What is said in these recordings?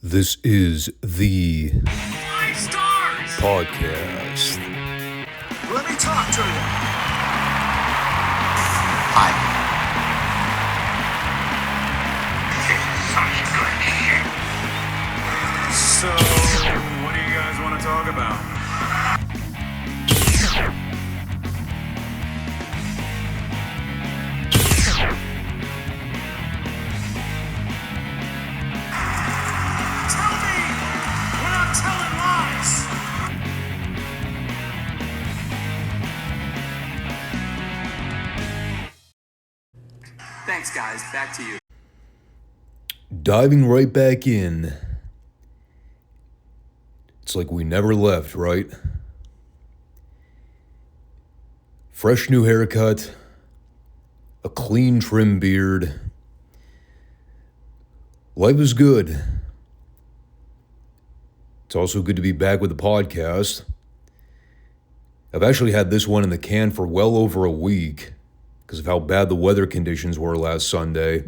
This is the Five Stars podcast. Let me talk to you. Hi. So, what do you guys want to talk about? Tell me we're not telling lies. Thanks, guys. Back to you. Diving right back in. It's like we never left, right? Fresh new haircut, a clean trim beard. Life is good. It's also good to be back with the podcast. I've actually had this one in the can for well over a week because of how bad the weather conditions were last Sunday.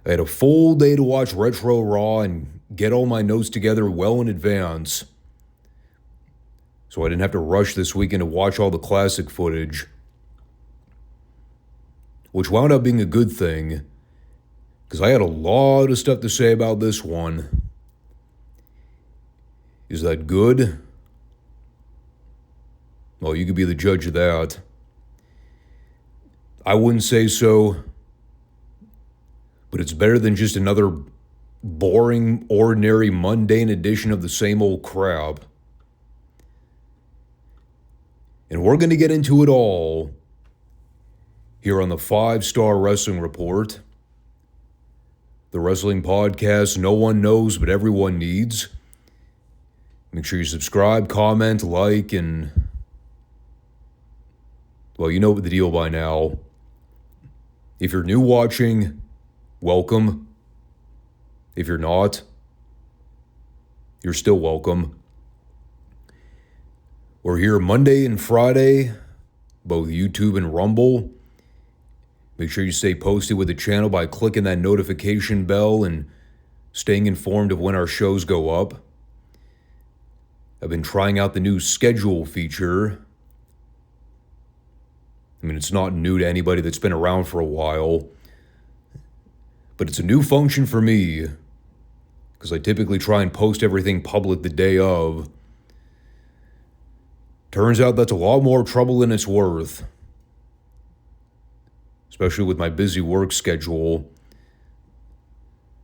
I had a full day to watch Retro Raw and get all my notes together well in advance, so I didn't have to rush this weekend to watch all the classic footage, which wound up being a good thing, because I had a lot of stuff to say about this one. Is that good? Well, you could be the judge of that. I wouldn't say so, but it's better than just another boring, ordinary, mundane edition of the same old crap. And we're going to get into it all here on the Five Starr Wrestling Report, the wrestling podcast no one knows but everyone needs. Make sure you subscribe, comment, like, and, well, you know the deal by now. If you're new watching, welcome. If you're not, you're still welcome. We're here Monday and Friday, both YouTube and Rumble. Make sure you stay posted with the channel by clicking that notification bell and staying informed of when our shows go up. I've been trying out the new schedule feature. I mean, it's not new to anybody that's been around for a while, but it's a new function for me, because I typically try and post everything public the day of. Turns out that's a lot more trouble than it's worth, especially with my busy work schedule.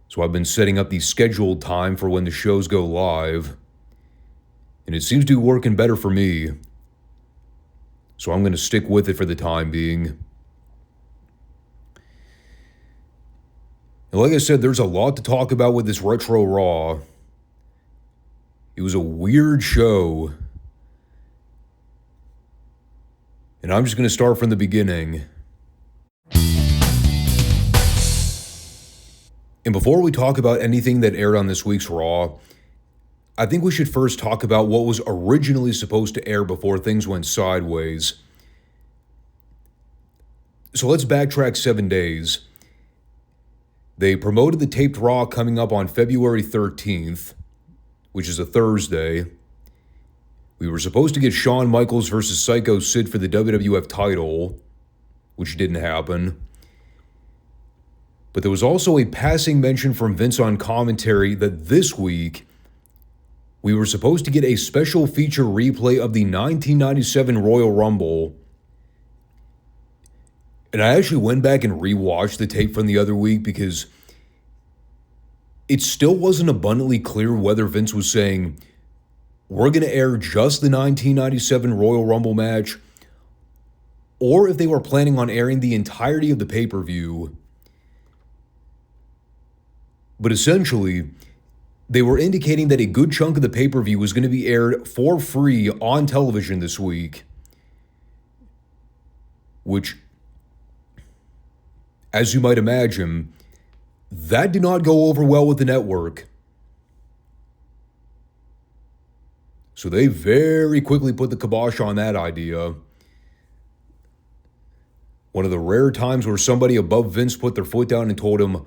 So I've been setting up the scheduled time for when the shows go live, and it seems to be working better for me. So I'm going to stick with it for the time being. And like I said, there's a lot to talk about with this Retro Raw. It was a weird show. And I'm just going to start from the beginning. And before we talk about anything that aired on this week's Raw, I think we should first talk about what was originally supposed to air before things went sideways. So let's backtrack 7 days. They promoted the taped Raw coming up on February 13th, which is a Thursday. We were supposed to get Shawn Michaels versus Psycho Sid for the WWF title, which didn't happen. But there was also a passing mention from Vince on commentary that this week we were supposed to get a special feature replay of the 1997 Royal Rumble. And I actually went back and rewatched the tape from the other week because it still wasn't abundantly clear whether Vince was saying, we're going to air just the 1997 Royal Rumble match, or if they were planning on airing the entirety of the pay-per-view. But essentially, they were indicating that a good chunk of the pay-per-view was going to be aired for free on television this week, which, as you might imagine, that did not go over well with the network. So they very quickly put the kibosh on that idea. One of the rare times where somebody above Vince put their foot down and told him,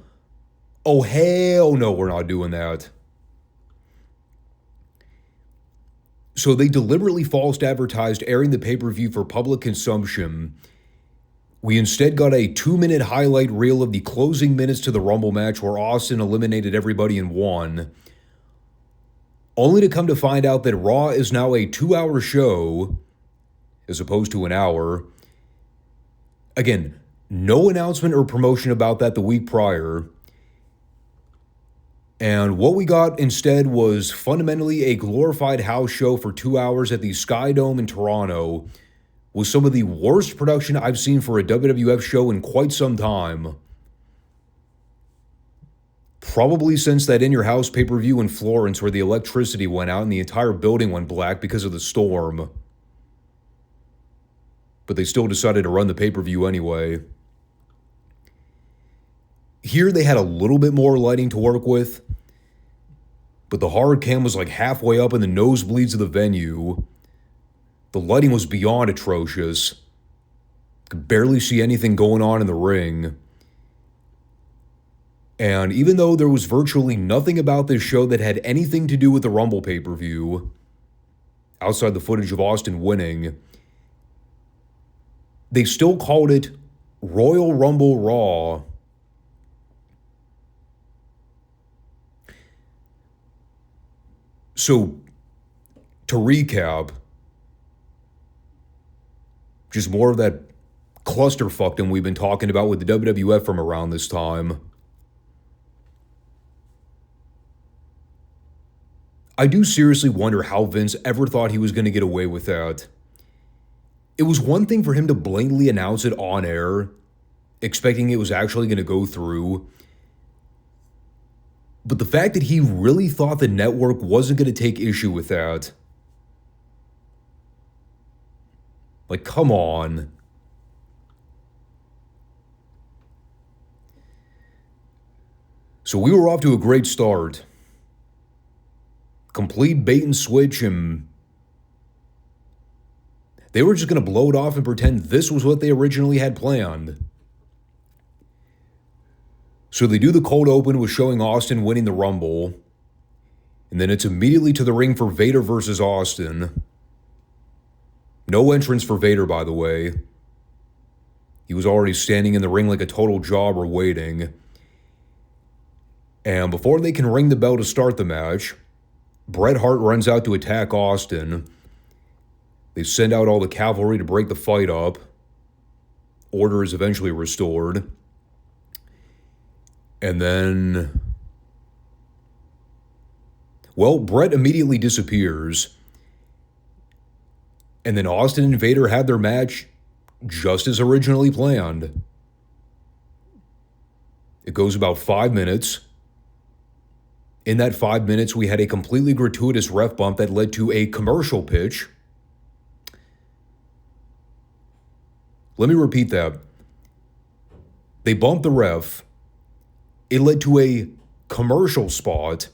Oh, hell no, we're not doing that. So they deliberately false advertised airing the pay-per-view for public consumption. We instead got a 2-minute highlight reel of the closing minutes to the Rumble match where Austin eliminated everybody and won. Only to come to find out that Raw is now a 2-hour show as opposed to an hour. Again, no announcement or promotion about that the week prior. And what we got instead was fundamentally a glorified house show for 2 hours at the Sky Dome in Toronto, with some of the worst production I've seen for a WWF show in quite some time. Probably since that In Your House pay-per-view in Florence where the electricity went out and the entire building went black because of the storm. But they still decided to run the pay-per-view anyway. Here they had a little bit more lighting to work with, but the hard cam was like halfway up in the nosebleeds of the venue. The lighting was beyond atrocious. Could barely see anything going on in the ring. And even though there was virtually nothing about this show that had anything to do with the Rumble pay-per-view, outside the footage of Austin winning, they still called it Royal Rumble Raw. So, to recap, just more of that clusterfuckdom we've been talking about with the WWF from around this time. I do seriously wonder how Vince ever thought he was going to get away with that. It was one thing for him to blatantly announce it on air, expecting it was actually going to go through. But the fact that he really thought the network wasn't going to take issue with that. Like, come on. So we were off to a great start. Complete bait and switch, and they were just going to blow it off and pretend this was what they originally had planned. So they do the cold open with showing Austin winning the Rumble. And then it's immediately to the ring for Vader versus Austin. No entrance for Vader, by the way. He was already standing in the ring like a total jobber waiting. And before they can ring the bell to start the match, Bret Hart runs out to attack Austin. They send out all the cavalry to break the fight up. Order is eventually restored. And then, well, Bret immediately disappears. And then Austin and Vader had their match just as originally planned. It goes about 5 minutes. In that 5 minutes, we had a completely gratuitous ref bump that led to a commercial pitch. Let me repeat that. They bumped the ref. It led to a commercial spot.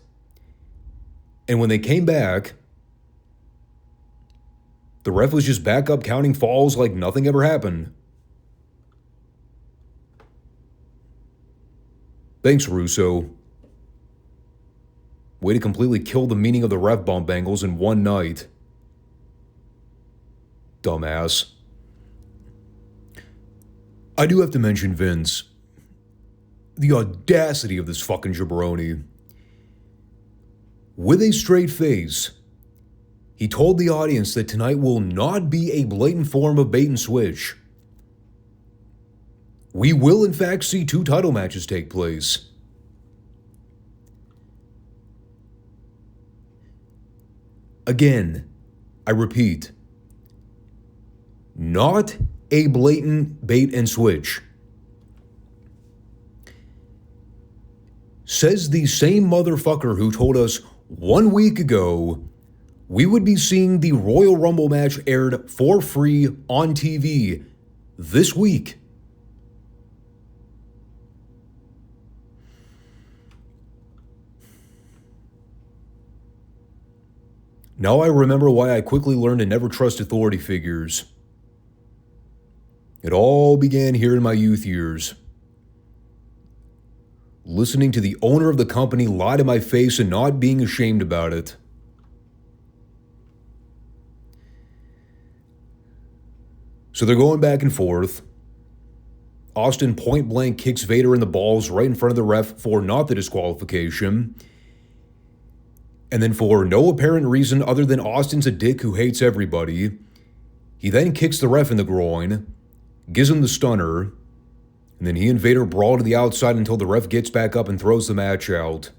And when they came back, the ref was just back up counting falls like nothing ever happened. Thanks, Russo. Way to completely kill the meaning of the ref bump angles in one night. Dumbass. I do have to mention Vince. The audacity of this fucking jabroni. With a straight face, he told the audience that tonight will not be a blatant form of bait and switch. We will in fact see 2 title matches take place. Again, I repeat, not a blatant bait and switch. Says the same motherfucker who told us 1 week ago we would be seeing the Royal Rumble match aired for free on TV this week. Now I remember why I quickly learned to never trust authority figures. It all began here in my youth years. listening to the owner of the company lie to my face and not being ashamed about it. So they're going back and forth. Austin point blank kicks Vader in the balls right in front of the ref for not the disqualification. And then for no apparent reason other than Austin's a dick who hates everybody, he then kicks the ref in the groin, gives him the stunner, and then he and Vader brawl to the outside until the ref gets back up and throws the match out.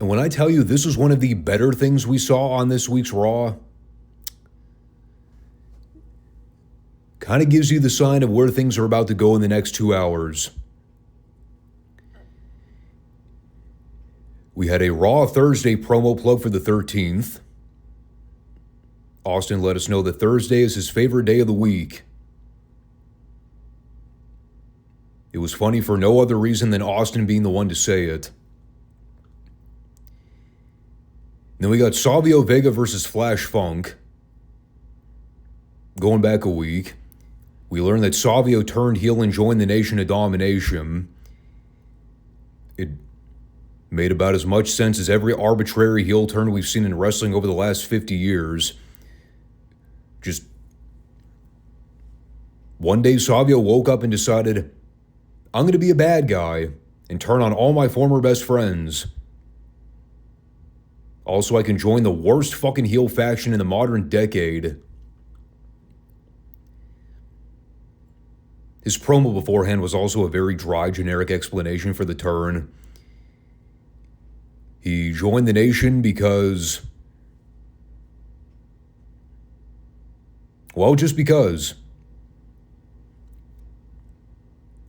And when I tell you this was one of the better things we saw on this week's Raw, kind of gives you the sign of where things are about to go in the next 2 hours. We had a Raw Thursday promo plug for the 13th. Austin let us know that Thursday is his favorite day of the week. It was funny for no other reason than Austin being the one to say it. Then we got Savio Vega versus Flash Funk. Going back a week, we learned that Savio turned heel and joined the Nation of Domination. It made about as much sense as every arbitrary heel turn we've seen in wrestling over the last 50 years. Just one day Savio woke up and decided, I'm going to be a bad guy and turn on all my former best friends. Also, I can join the worst fucking heel faction in the modern decade. His promo beforehand was also a very dry, generic explanation for the turn. He joined the Nation because, well, just because.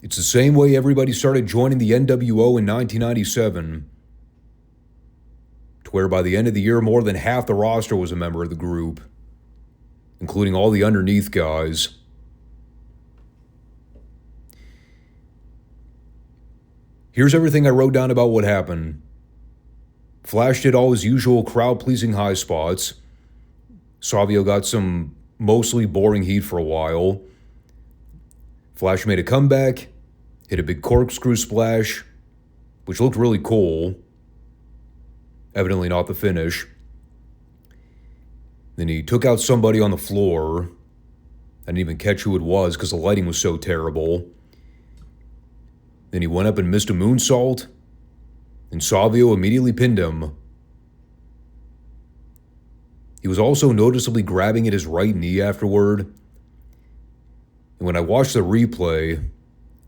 It's the same way everybody started joining the NWO in 1997, to where by the end of the year, more than half the roster was a member of the group, including all the underneath guys. Here's everything I wrote down about what happened. Flash did all his usual crowd-pleasing high spots. Savio got some mostly boring heat for a while. Flash made a comeback, hit a big corkscrew splash, which looked really cool. Evidently not the finish. Then he took out somebody on the floor. I didn't even catch who it was because the lighting was so terrible. Then he went up and missed a moonsault, and Savio immediately pinned him. He was also noticeably grabbing at his right knee afterward. And when I watched the replay, it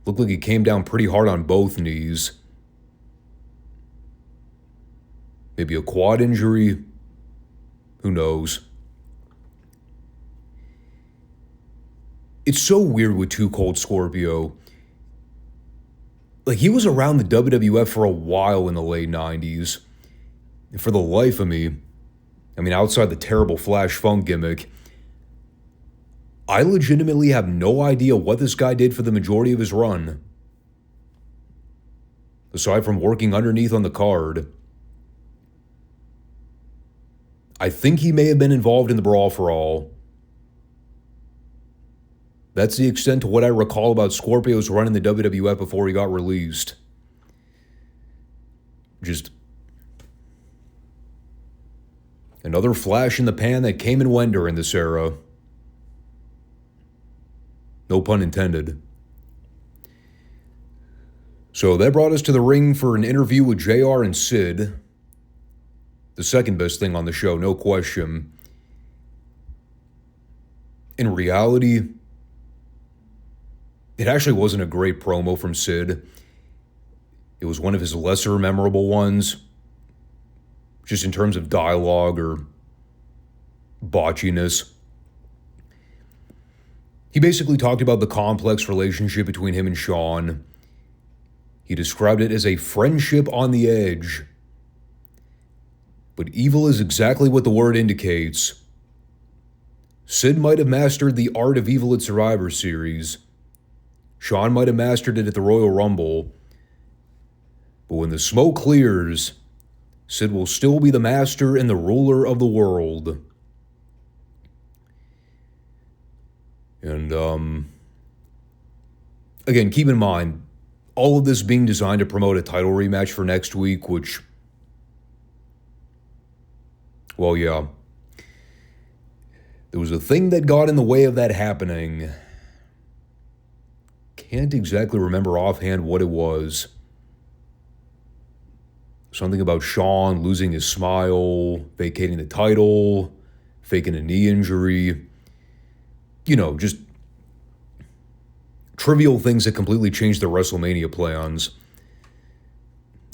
looked like he came down pretty hard on both knees. Maybe a quad injury? Who knows? It's so weird with Too Cold Scorpio. Like, he was around the WWF for a while in the late 90s. And for the life of me, I mean, outside the terrible Flash Funk gimmick, I legitimately have no idea what this guy did for the majority of his run. Aside from working underneath on the card. I think he may have been involved in the Brawl for All. That's the extent to what I recall about Scorpio's run in the WWF before he got released. Just another flash in the pan that came and went during this era. No pun intended. So that brought us to the ring for an interview with JR and Sid. The second best thing on the show, no question. In reality, it actually wasn't a great promo from Sid. It was one of his lesser memorable ones, just in terms of dialogue or botchiness. He basically talked about the complex relationship between him and Shawn. He described it as a friendship on the edge. But evil is exactly what the word indicates. Sid might have mastered the art of evil at Survivor Series. Shawn might have mastered it at the Royal Rumble. But when the smoke clears, Sid will still be the master and the ruler of the world. And, again, keep in mind, all of this being designed to promote a title rematch for next week, which, well, yeah. There was a thing that got in the way of that happening. Can't exactly remember offhand what it was. Something about Shawn losing his smile, vacating the title, faking a knee injury. You know, just trivial things that completely changed their WrestleMania plans.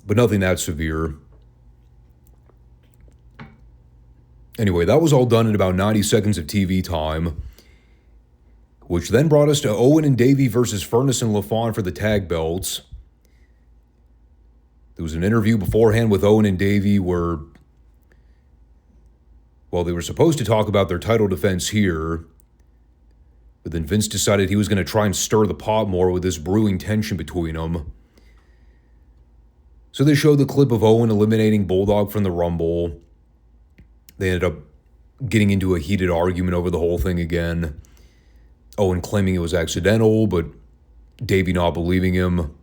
But nothing that severe. Anyway, that was all done in about 90 seconds of TV time, which then brought us to Owen and Davey versus Furnas and LaFon for the tag belts. There was an interview beforehand with Owen and Davey where, well, they were supposed to talk about their title defense here, but then Vince decided he was going to try and stir the pot more with this brewing tension between them. So they showed the clip of Owen eliminating Bulldog from the Rumble. They ended up getting into a heated argument over the whole thing again. Owen claiming it was accidental, but Davey not believing him.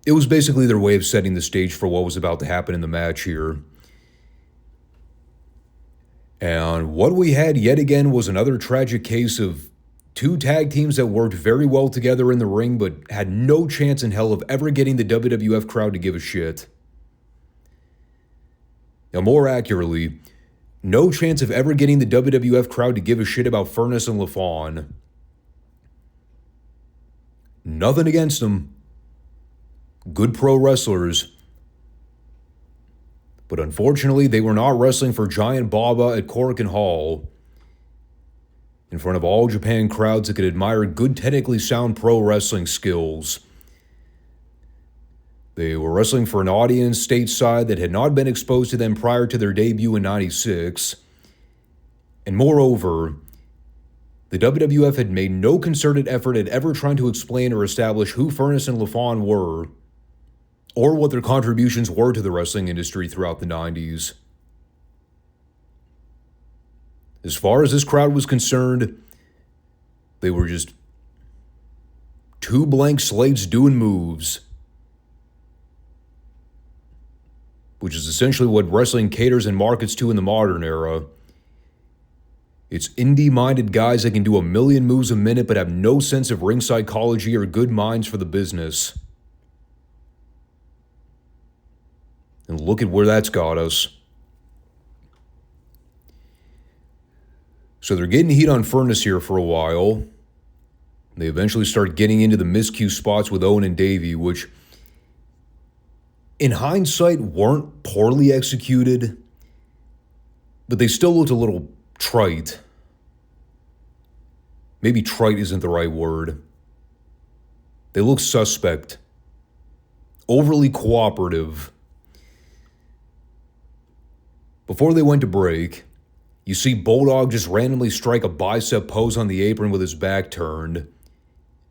It was basically their way of setting the stage for what was about to happen in the match here. And what we had yet again was another tragic case of two tag teams that worked very well together in the ring, but had no chance in hell of ever getting the WWF crowd to give a shit. Now, more accurately, no chance of ever getting the WWF crowd to give a shit about Furnas and LaFon. Nothing against them. Good pro wrestlers. But unfortunately, they were not wrestling for Giant Baba at Korakuen Hall in front of all Japan crowds that could admire good, technically sound pro wrestling skills. They were wrestling for an audience stateside that had not been exposed to them prior to their debut in '96. And moreover, the WWF had made no concerted effort at ever trying to explain or establish who Furnas and LaFon were, or what their contributions were to the wrestling industry throughout the '90s. As far as this crowd was concerned, they were just two blank slates doing moves, which is essentially what wrestling caters and markets to in the modern era. It's indie-minded guys that can do a million moves a minute but have no sense of ring psychology or good minds for the business. And look at where that's got us. So they're getting heat on Furnas here for a while. They eventually start getting into the miscue spots with Owen and Davey, which in hindsight weren't poorly executed, but they still looked a little trite. Maybe trite isn't the right word. They look suspect, overly cooperative. Before they went to break, you see Bulldog just randomly strike a bicep pose on the apron with his back turned,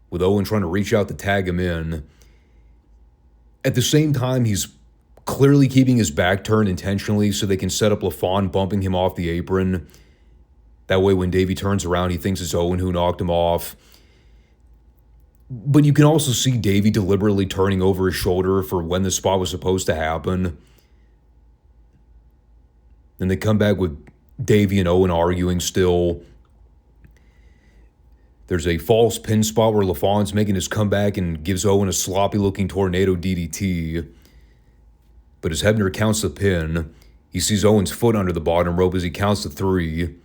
with Owen trying to reach out to tag him in. At the same time, he's clearly keeping his back turned intentionally so they can set up LaFon bumping him off the apron. That way when Davey turns around, he thinks it's Owen who knocked him off. But you can also see Davey deliberately turning over his shoulder for when the spot was supposed to happen. Then they come back with Davey and Owen arguing still. There's a false pin spot where LaFon's making his comeback and gives Owen a sloppy-looking tornado DDT. But as Hebner counts the pin, he sees Owen's foot under the bottom rope as he counts to 3.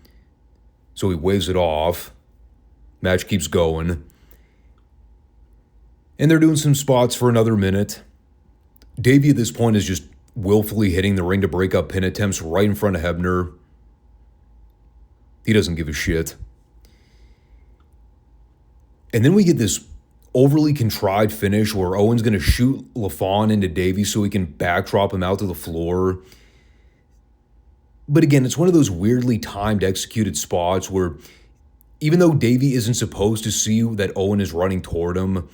So he waves it off. Match keeps going. And they're doing some spots for another minute. Davey at this point is just willfully hitting the ring to break up pin attempts right in front of Hebner. He doesn't give a shit. And then we get this overly contrived finish where Owen's going to shoot LaFon into Davey so he can backdrop him out to the floor. But again, it's one of those weirdly timed, executed spots where even though Davey isn't supposed to see that Owen is running toward him,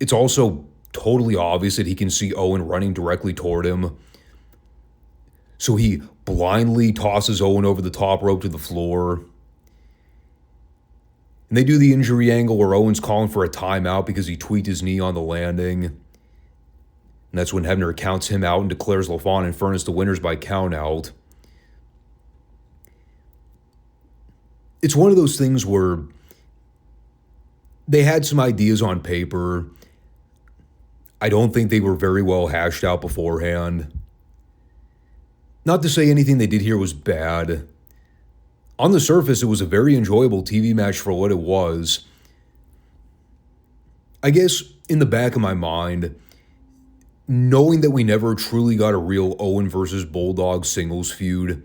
it's also totally obvious that he can see Owen running directly toward him. So he blindly tosses Owen over the top rope to the floor. And And they do the injury angle where Owen's calling for a timeout because he tweaked his knee on the landing. And that's when Hebner counts him out and declares LaFon and Furnas the winners by countout. It's one of those things where they had some ideas on paper. I don't think they were very well hashed out beforehand. Not to say anything they did here was bad. On the surface, it was a very enjoyable TV match for what it was. I guess in the back of my mind, knowing that we never truly got a real Owen versus Bulldog singles feud,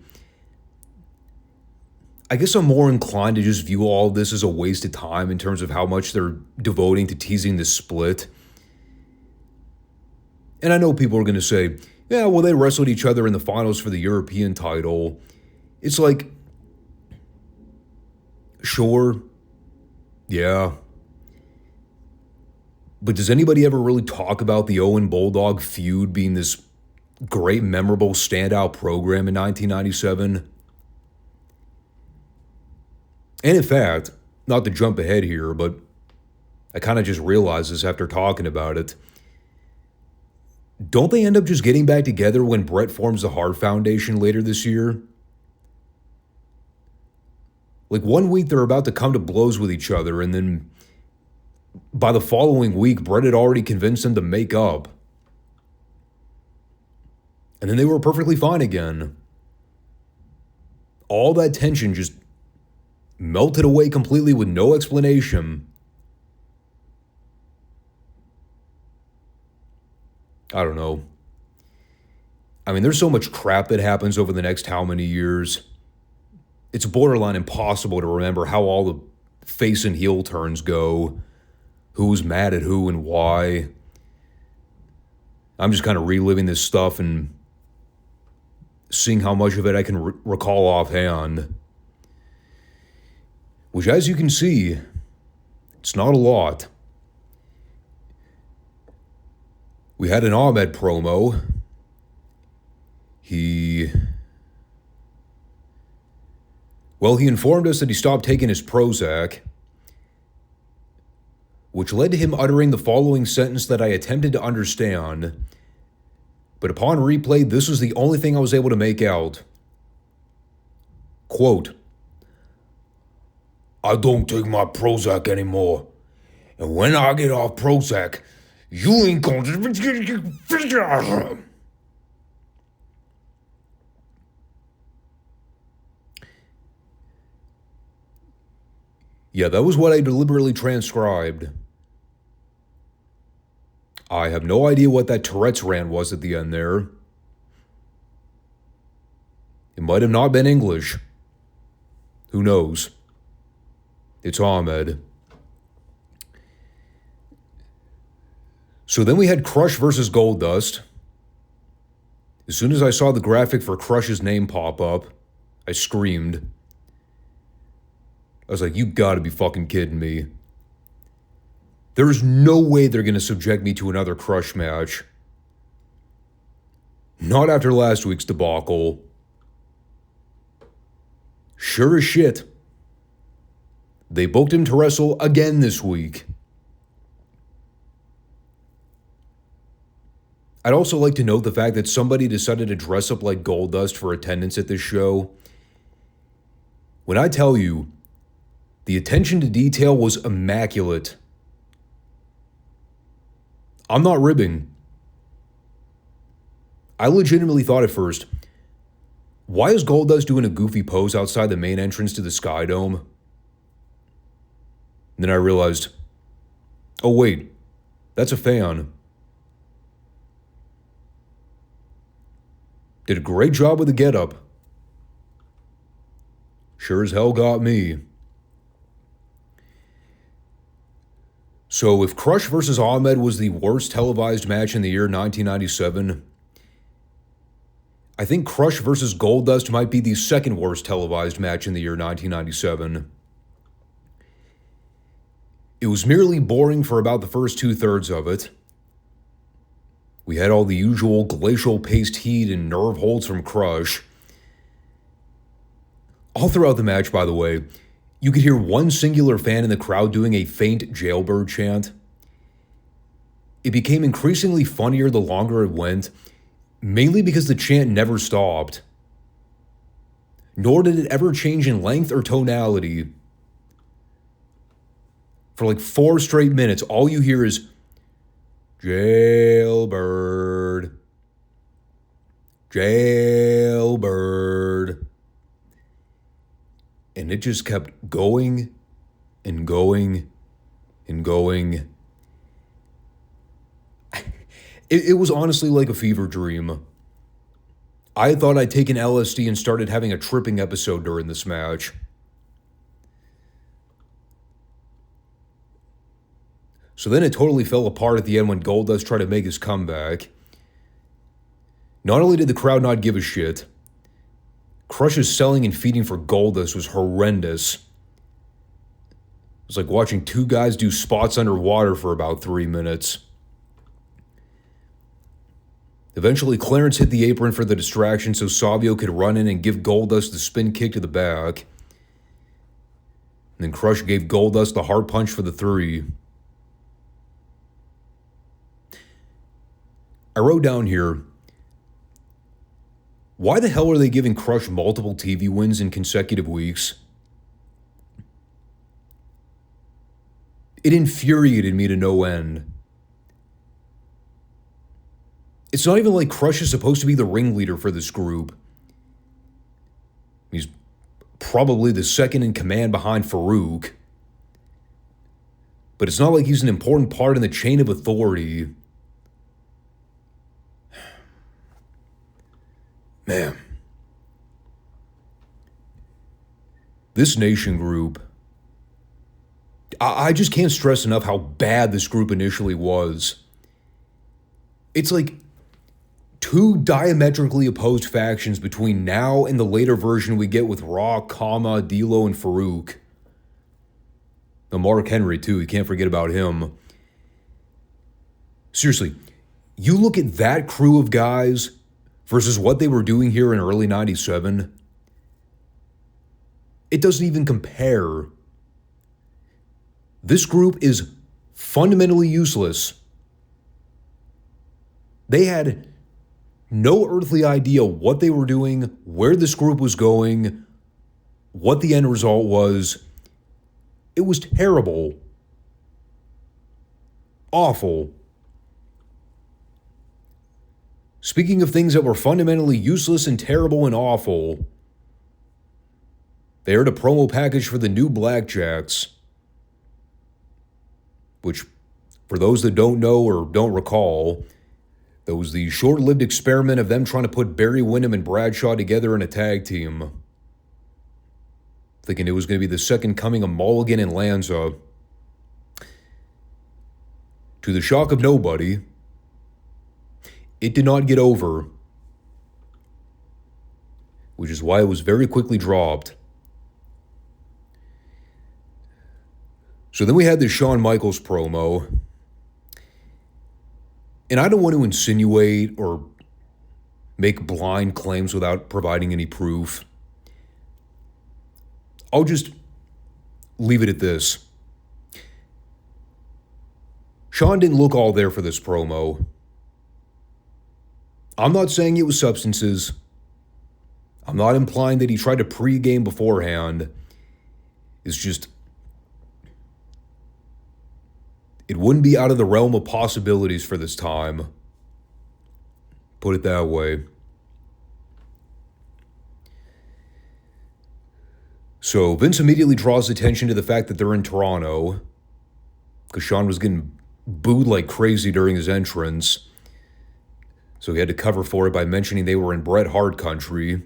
I guess I'm more inclined to just view all of this as a waste of time in terms of how much they're devoting to teasing the split. And I know people are going to say, yeah, well, they wrestled each other in the finals for the European title. It's like, sure, yeah. But does anybody ever really talk about the Owen Bulldog feud being this great, memorable, standout program in 1997? And in fact, not to jump ahead here, but I kind of just realized this after talking about it. Don't they end up just getting back together when Bret forms the Hart Foundation later this year? Like 1 week they're about to come to blows with each other, and then by the following week, Bret had already convinced them to make up. And then they were perfectly fine again. All that tension just melted away completely with no explanation. I don't know. I mean, there's so much crap that happens over the next how many years. It's borderline impossible to remember how all the face and heel turns go, who's mad at who and why. I'm just kind of reliving this stuff and seeing how much of it I can recall offhand. Which, as you can see, it's not a lot. We had an Ahmed promo. He informed us that he stopped taking his Prozac, which led to him uttering the following sentence that I attempted to understand, but upon replay, this was the only thing I was able to make out. Quote, "I don't take my Prozac anymore, and when I get off Prozac, you ain't going to..." Yeah, that was what I deliberately transcribed. I have no idea what that Tourette's rant was at the end there. It might have not been English. Who knows? It's Ahmed. So then we had Crush versus Goldust. As soon as I saw the graphic for Crush's name pop up, I screamed. I was like, you gotta be fucking kidding me. There's no way they're gonna subject me to another Crush match. Not after last week's debacle. Sure as shit. They booked him to wrestle again this week. I'd also like to note the fact that somebody decided to dress up like Goldust for attendance at this show. When I tell you, the attention to detail was immaculate. I'm not ribbing. I legitimately thought at first, why is Goldust doing a goofy pose outside the main entrance to the Sky Dome? And then I realized, oh wait, that's a fan. Did a great job with the getup. Sure as hell got me. So if Crush versus Ahmed was the worst televised match in the year 1997, I think Crush versus Goldust might be the second worst televised match in the year 1997. It was merely boring for about the first 2/3 of it. We had all the usual glacial-paced heat and nerve holds from Crush. All throughout the match, by the way, You could hear one singular fan in the crowd doing a faint jailbird chant. It became increasingly funnier the longer it went, mainly because the chant never stopped. Nor did it ever change in length or tonality. For like 4 straight minutes, all you hear is jailbird, jailbird. And it just kept going and going and going. It was honestly like a fever dream. I thought I'd taken LSD and started having a tripping episode during this match. So then it totally fell apart at the end when Goldust tried to make his comeback. Not only did the crowd not give a shit, Crush's selling and feeding for Goldust was horrendous. It was like watching 2 guys do spots underwater for about 3 minutes. Eventually, Clarence hit the apron for the distraction so Savio could run in and give Goldust the spin kick to the back. And then Crush gave Goldust the hard punch for the 3. I wrote down here, why the hell are they giving Crush multiple TV wins in consecutive weeks? It infuriated me to no end. It's not even like Crush is supposed to be the ringleader for this group. He's probably the second in command behind Farouk. But it's not like he's an important part in the chain of authority. Man. This Nation group, I just can't stress enough how bad this group initially was. It's like 2 diametrically opposed factions between now and the later version we get with Raw, Kama, D'Lo, and Farouk. The Mark Henry, too. You can't forget about him. Seriously, you look at that crew of guys versus what they were doing here in early 97, it doesn't even compare. This group is fundamentally useless. They had no earthly idea what they were doing, where this group was going, what the end result was. It was terrible. Awful. Speaking of things that were fundamentally useless and terrible and awful, they aired a promo package for the new Blackjacks, which, for those that don't know or don't recall, that was the short-lived experiment of them trying to put Barry Windham and Bradshaw together in a tag team, thinking it was going to be the second coming of Mulligan and Lanza. To the shock of nobody, it did not get over, which is why it was very quickly dropped. So then we had the Shawn Michaels promo. And I don't want to insinuate or make blind claims without providing any proof. I'll just leave it at this. Shawn didn't look all there for this promo. I'm not saying it was substances. I'm not implying that he tried to pregame beforehand. It's just, it wouldn't be out of the realm of possibilities for this time. Put it that way. So Vince immediately draws attention to the fact that they're in Toronto, because Shawn was getting booed like crazy during his entrance. So he had to cover for it by mentioning they were in Bret Hart country.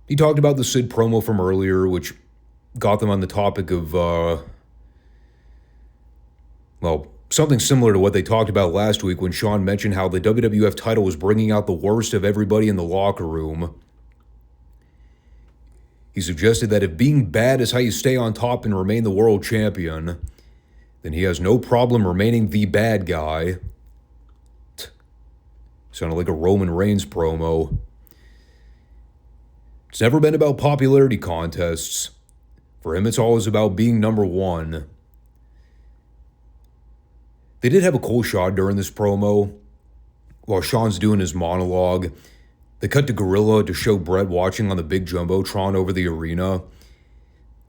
He talked about the Sid promo from earlier, which got them on the topic of, something similar to what they talked about last week when Shawn mentioned how the WWF title was bringing out the worst of everybody in the locker room. He suggested that if being bad is how you stay on top and remain the world champion, then he has no problem remaining the bad guy. Sounded like a Roman Reigns promo. It's never been about popularity contests. For him, it's always about being number one. They did have a cool shot during this promo. While Shawn's doing his monologue, they cut to Gorilla to show Bret watching on the big Jumbotron over the arena.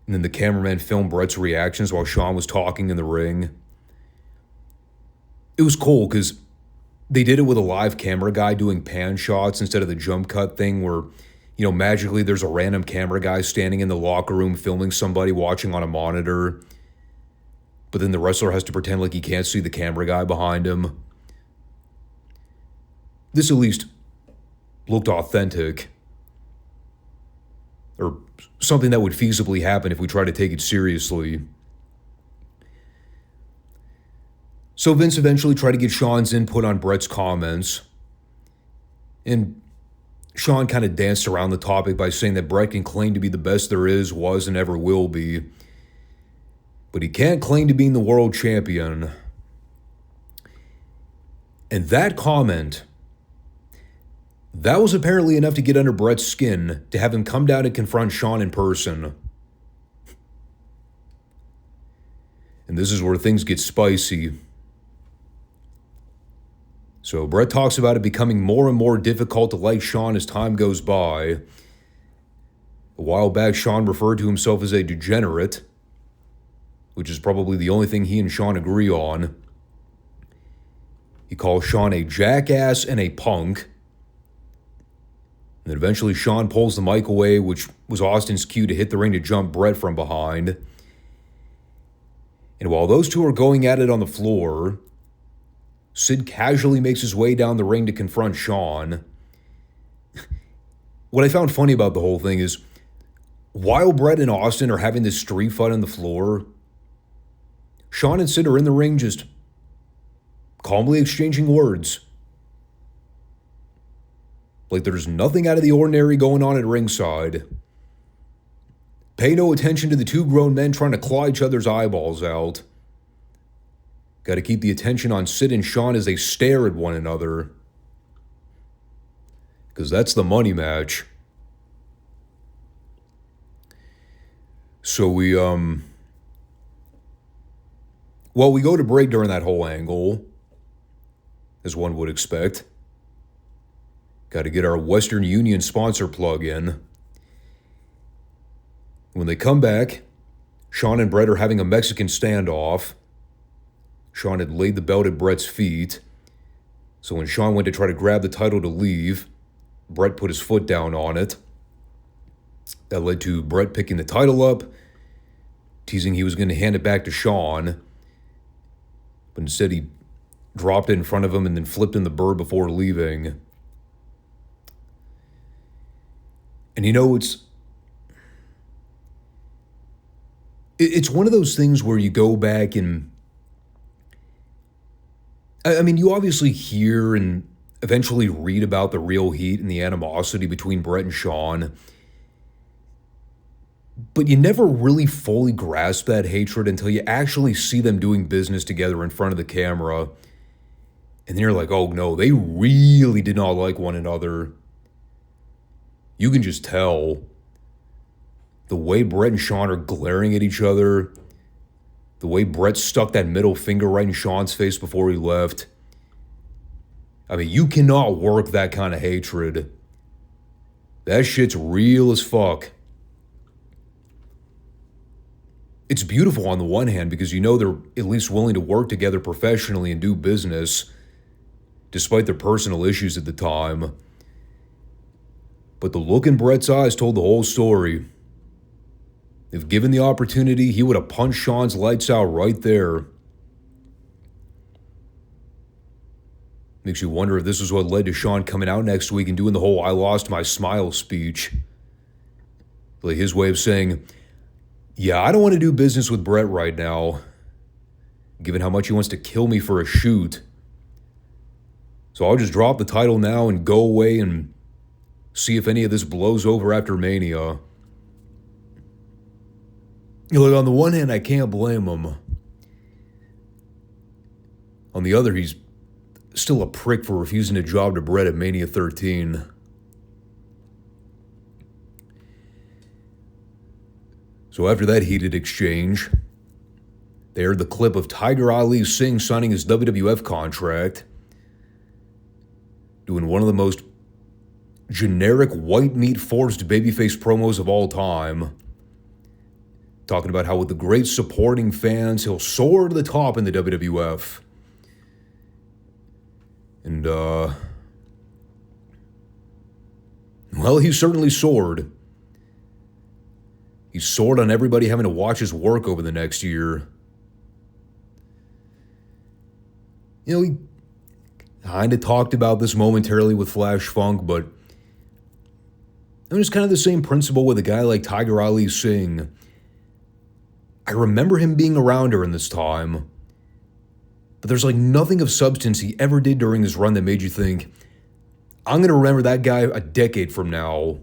And then the cameraman filmed Bret's reactions while Shawn was talking in the ring. It was cool because they did it with a live camera guy doing pan shots instead of the jump cut thing where, magically there's a random camera guy standing in the locker room filming somebody watching on a monitor. But then the wrestler has to pretend like he can't see the camera guy behind him. This at least looked authentic. Or something that would feasibly happen if we try to take it seriously. So Vince eventually tried to get Shawn's input on Bret's comments. And Shawn kind of danced around the topic by saying that Bret can claim to be the best there is, was, and ever will be. But he can't claim to being the world champion. And that comment, that was apparently enough to get under Bret's skin to have him come down and confront Shawn in person. And this is where things get spicy. So Bret talks about it becoming more and more difficult to like Shawn as time goes by. A while back, Shawn referred to himself as a degenerate, which is probably the only thing he and Shawn agree on. He calls Shawn a jackass and a punk. And then eventually Shawn pulls the mic away, which was Austin's cue to hit the ring to jump Bret from behind. And while those two are going at it on the floor, Sid casually makes his way down the ring to confront Shawn. What I found funny about the whole thing is, while Bret and Austin are having this street fight on the floor, Shawn and Sid are in the ring just calmly exchanging words. Like there's nothing out of the ordinary going on at ringside. Pay no attention to the two grown men trying to claw each other's eyeballs out. Got to keep the attention on Sid and Shawn as they stare at one another. Because that's the money match. So we go to break during that whole angle, as one would expect. Got to get our Western Union sponsor plug in. When they come back, Shawn and Bret are having a Mexican standoff. Shawn had laid the belt at Bret's feet. So when Shawn went to try to grab the title to leave, Bret put his foot down on it. That led to Bret picking the title up, teasing he was going to hand it back to Shawn. But instead he dropped it in front of him and then flipped in the bird before leaving. And it's one of those things where you go back and you obviously hear and eventually read about the real heat and the animosity between Bret and Shawn, but you never really fully grasp that hatred until you actually see them doing business together in front of the camera. And then you're like, oh no, they really did not like one another. You can just tell. The way Bret and Shawn are glaring at each other, the way Bret stuck that middle finger right in Shawn's face before he left. You cannot work that kind of hatred. That shit's real as fuck. It's beautiful on the one hand because they're at least willing to work together professionally and do business, despite their personal issues at the time. But the look in Bret's eyes told the whole story. If given the opportunity, he would have punched Shawn's lights out right there. Makes you wonder if this is what led to Shawn coming out next week and doing the whole "I lost my smile" speech. Like his way of saying, yeah, I don't want to do business with Bret right now, given how much he wants to kill me for a shoot. So I'll just drop the title now and go away and see if any of this blows over after Mania. On the one hand, I can't blame him. On the other, he's still a prick for refusing a job to Bret at Mania 13. So after that heated exchange, they aired the clip of Tiger Ali Singh signing his WWF contract, doing one of the most generic white meat forced babyface promos of all time, talking about how with the great supporting fans, he'll soar to the top in the WWF. And, well, he certainly soared. He soared on everybody having to watch his work over the next year. You know, he kind of talked about this momentarily with Flash Funk, but I mean, it's kind of the same principle with a guy like Tiger Ali Singh. I remember him being around during this time, but there's like nothing of substance he ever did during his run that made you think, I'm going to remember that guy a decade from now.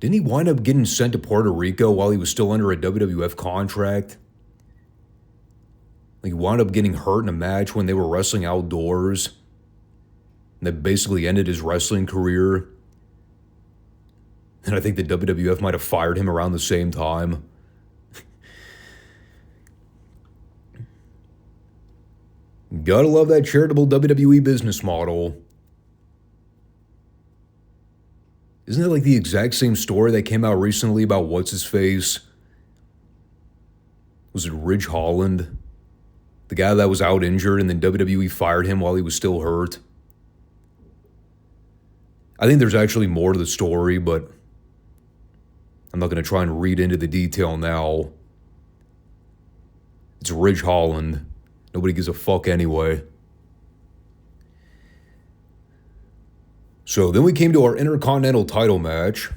Didn't he wind up getting sent to Puerto Rico while he was still under a WWF contract? Like, he wound up getting hurt in a match when they were wrestling outdoors. And that basically ended his wrestling career. And I think the WWF might have fired him around the same time. Gotta love that charitable WWE business model. Isn't that like the exact same story that came out recently about what's-his-face? Was it Ridge Holland? The guy that was out injured and then WWE fired him while he was still hurt? I think there's actually more to the story, but I'm not going to try and read into the detail now. It's Ridge Holland. Nobody gives a fuck anyway. So then we came to our Intercontinental Title match.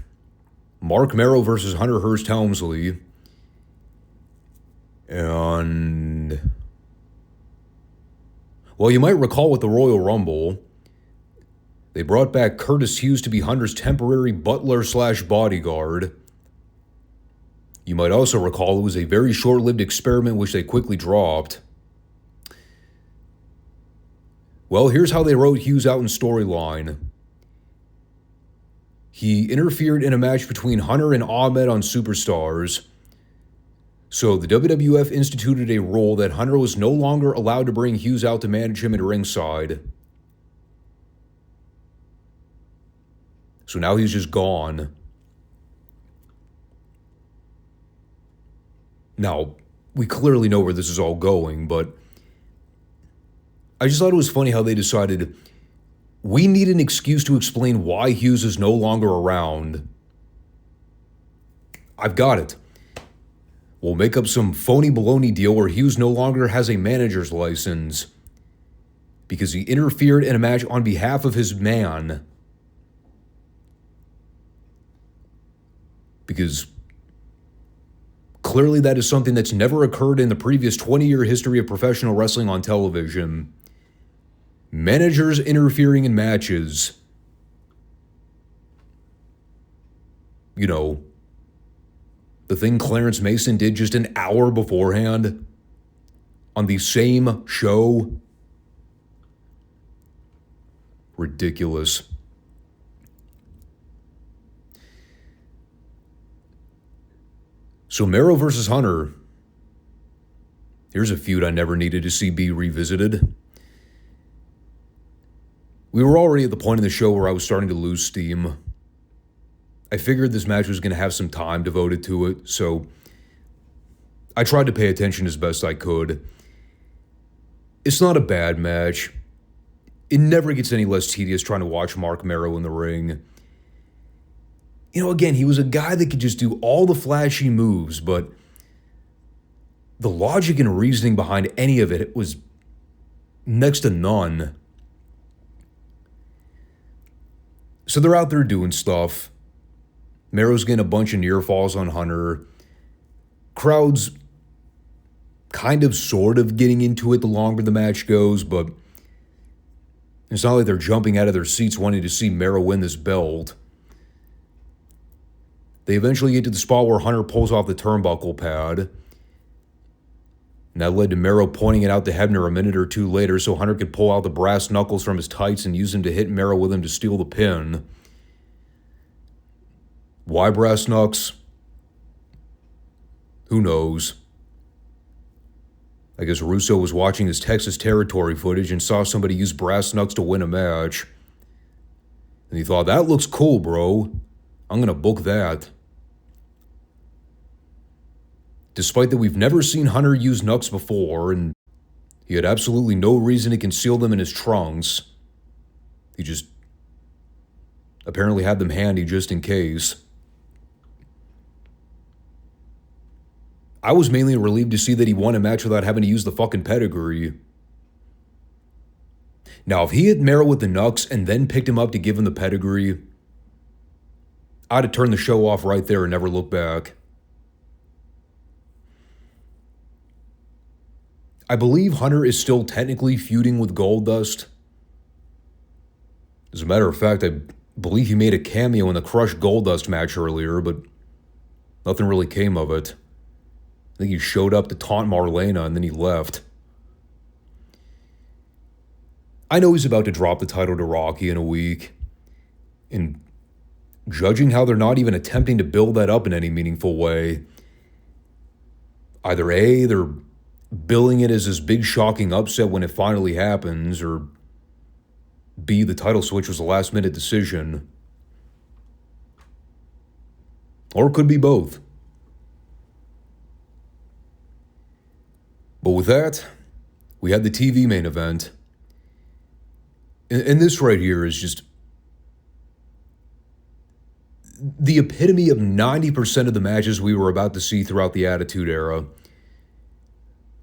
Marc Mero versus Hunter Hearst Helmsley. And, well, you might recall with the Royal Rumble, they brought back Curtis Hughes to be Hunter's temporary butler/bodyguard. You might also recall it was a very short-lived experiment which they quickly dropped. Well, here's how they wrote Hughes out in storyline. He interfered in a match between Hunter and Ahmed on Superstars. So the WWF instituted a rule that Hunter was no longer allowed to bring Hughes out to manage him at ringside. So now he's just gone. Now, we clearly know where this is all going, but I just thought it was funny how they decided we need an excuse to explain why Hughes is no longer around. I've got it. We'll make up some phony baloney deal where Hughes no longer has a manager's license because he interfered in a match on behalf of his man. Because clearly that is something that's never occurred in the previous 20-year history of professional wrestling on television. Managers interfering in matches. You know, the thing Clarence Mason did just an hour beforehand on the same show. Ridiculous. So Mero versus Hunter. Here's a feud I never needed to see be revisited. We were already at the point in the show where I was starting to lose steam. I figured this match was going to have some time devoted to it, so I tried to pay attention as best I could. It's not a bad match. It never gets any less tedious trying to watch Marc Mero in the ring. You know, again, he was a guy that could just do all the flashy moves, but the logic and reasoning behind any of it was next to none. So they're out there doing stuff. Mero's getting a bunch of near falls on Hunter. Crowd's kind of sort of getting into it the longer the match goes, but it's not like they're jumping out of their seats wanting to see Mero win this belt. They eventually get to the spot where Hunter pulls off the turnbuckle pad. And that led to Mero pointing it out to Hebner a minute or two later so Hunter could pull out the brass knuckles from his tights and use them to hit Mero with him to steal the pin. Why brass knucks? Who knows? I guess Russo was watching his Texas territory footage and saw somebody use brass knucks to win a match. And he thought, that looks cool, bro. I'm going to book that. Despite that we've never seen Hunter use knucks before, and he had absolutely no reason to conceal them in his trunks. He just apparently had them handy just in case. I was mainly relieved to see that he won a match without having to use the fucking pedigree. Now, if he hit Mero with the knucks and then picked him up to give him the pedigree, I'd have turned the show off right there and never looked back. I believe Hunter is still technically feuding with Goldust. As a matter of fact, I believe he made a cameo in the Crush Goldust match earlier, but nothing really came of it. I think he showed up to taunt Marlena and then he left. I know he's about to drop the title to Rocky in a week. And judging how they're not even attempting to build that up in any meaningful way, either A, they're billing it as this big shocking upset when it finally happens, or B, the title switch was a last-minute decision. Or it could be both. But with that, we had the TV main event. And this right here is just the epitome of 90% of the matches we were about to see throughout the Attitude Era.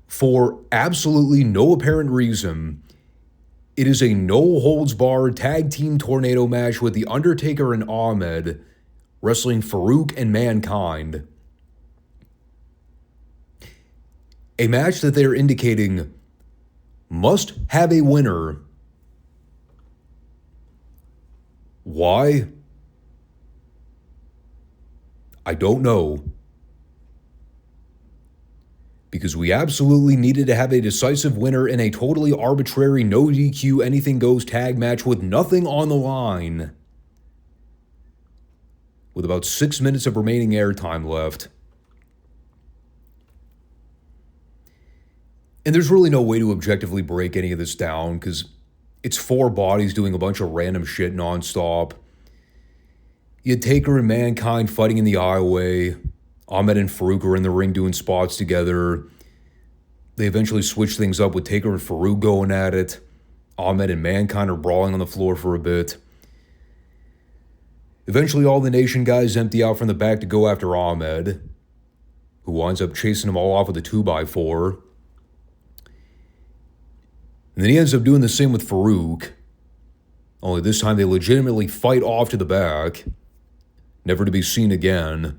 For absolutely no apparent reason, it is a no-holds-barred tag team tornado match with The Undertaker and Ahmed wrestling Farouk and Mankind. A match that they're indicating must have a winner. Why? I don't know. Because we absolutely needed to have a decisive winner in a totally arbitrary, no DQ, anything goes tag match with nothing on the line. With about 6 minutes of remaining airtime left. And there's really no way to objectively break any of this down because it's four bodies doing a bunch of random shit nonstop. You had Taker and Mankind fighting in the aisleway. Ahmed and Farouk are in the ring doing spots together. They eventually switch things up with Taker and Farouk going at it. Ahmed and Mankind are brawling on the floor for a bit. Eventually all the Nation guys empty out from the back to go after Ahmed, who winds up chasing them all off with a 2x4. And then he ends up doing the same with Farouk. Only this time they legitimately fight off to the back, never to be seen again.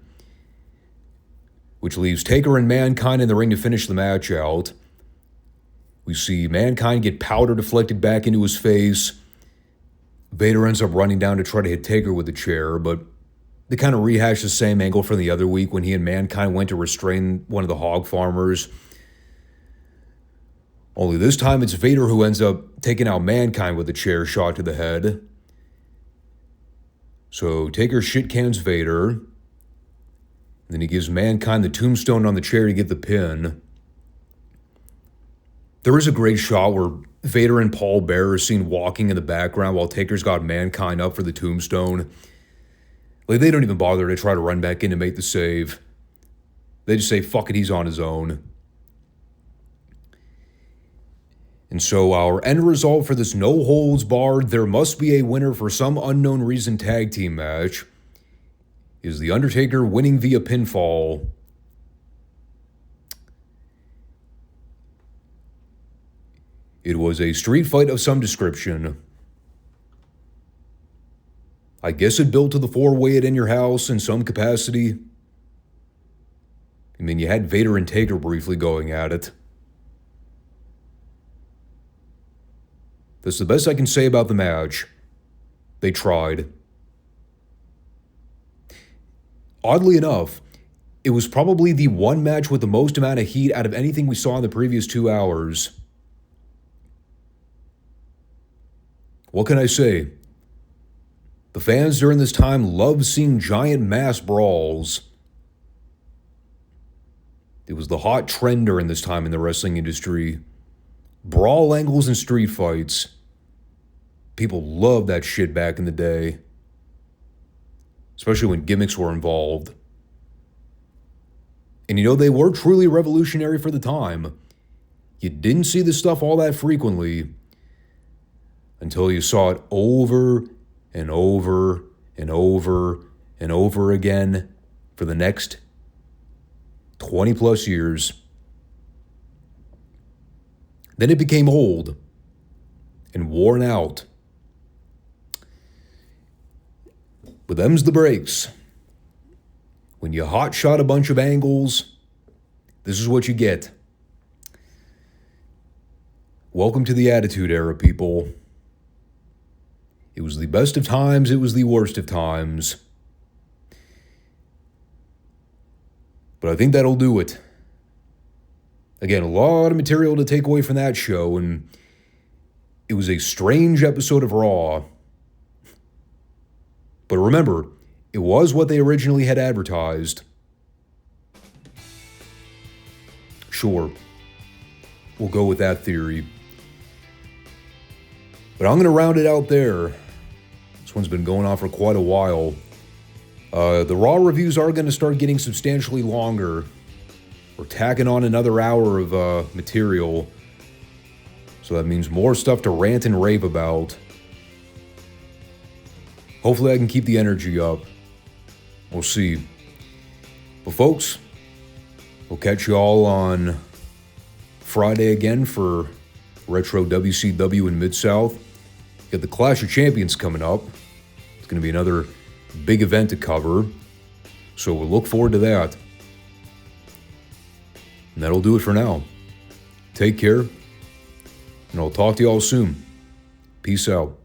Which leaves Taker and Mankind in the ring to finish the match out. We see Mankind get powder deflected back into his face. Vader ends up running down to try to hit Taker with the chair, but they kind of rehash the same angle from the other week when he and Mankind went to restrain one of the hog farmers. Only this time it's Vader who ends up taking out Mankind with a chair shot to the head. So Taker shit cans Vader. Then he gives Mankind the tombstone on the chair to get the pin. There is a great shot where Vader and Paul Bearer are seen walking in the background while Taker's got Mankind up for the tombstone. Like, they don't even bother to try to run back in to make the save. They just say, fuck it, he's on his own. And so our end result for this no-holds-barred, there must be a winner for some unknown reason tag team match is The Undertaker winning via pinfall. It was a street fight of some description. I guess it built to the four-way it in your house in some capacity. I mean, you had Vader and Taker briefly going at it. That's the best I can say about the match. They tried. Oddly enough, it was probably the one match with the most amount of heat out of anything we saw in the previous 2 hours. What can I say? The fans during this time loved seeing giant mass brawls. It was the hot trend during this time in the wrestling industry. Brawl angles and street fights. People loved that shit back in the day. Especially when gimmicks were involved. And you know, they were truly revolutionary for the time. You didn't see this stuff all that frequently until you saw it over and over and over and over again for the next 20 plus years. Then it became old and worn out. But them's the breaks. When you hot shot a bunch of angles, this is what you get. Welcome to the Attitude Era, people. It was the best of times, it was the worst of times. But I think that'll do it. Again, a lot of material to take away from that show, and it was a strange episode of Raw. But remember, it was what they originally had advertised. Sure, we'll go with that theory. But I'm going to round it out there. This one's been going on for quite a while. The Raw reviews are going to start getting substantially longer. We're tacking on another hour of material. So that means more stuff to rant and rave about. Hopefully I can keep the energy up. We'll see. But folks, we'll catch you all on Friday again for Retro WCW in Mid-South. Got the Clash of Champions coming up. It's going to be another big event to cover. So we'll look forward to that. And that'll do it for now. Take care. And I'll talk to you all soon. Peace out.